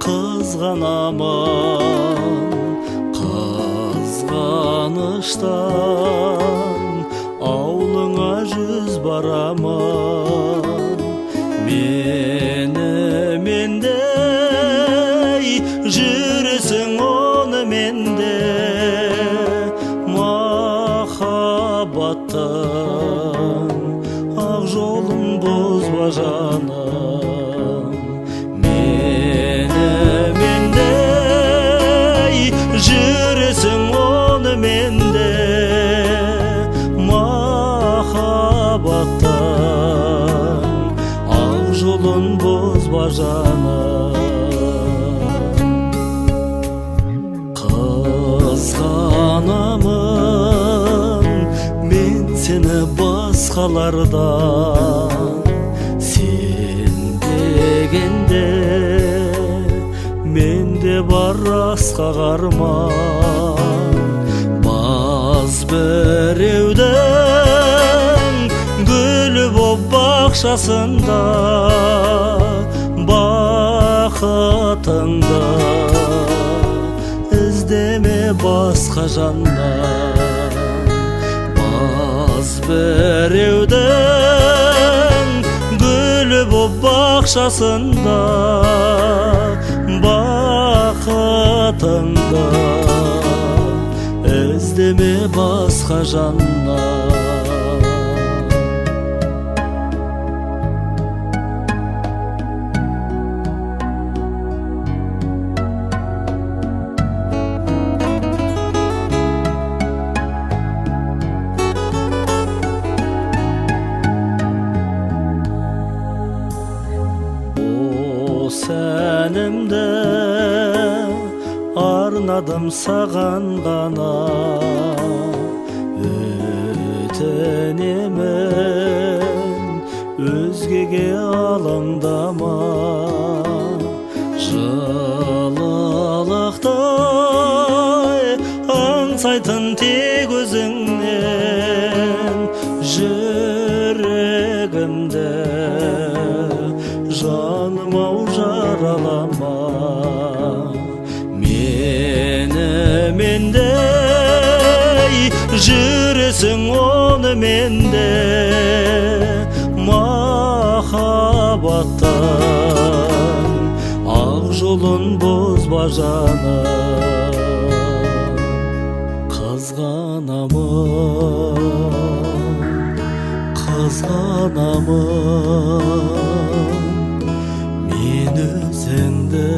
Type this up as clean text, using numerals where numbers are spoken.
қызғанамын қызғаныштан, аулыңа жүз барамын. Мені мендей жүресің, оны менде махаббаттың ақ жолын бұзба жаным. Мені мендей жүресің, оны менде махаббаттың ақ жолын бұзба жаным. Қызғанамын мен сені басқалардан, сен дегенде менде бар асқақ арман. Баз біреудің гүлі боп бақшасында, бақытыңды іздеме басқа жаннан. Баз біреудің гүлі боп бақшасында, бақытыңды іздеме басқа жаннан. Сәнімді арнадым саған ғана, өтінемін өзгеге алаңдама. Жылылықтай аңсайтын тек өзіңнен жүрегімді, жаным-ау жаралама. Мені мендей жүресің, оны менде махаббаттың ақ жолын бұзба жаным. Қызғанамын мен өзіңді.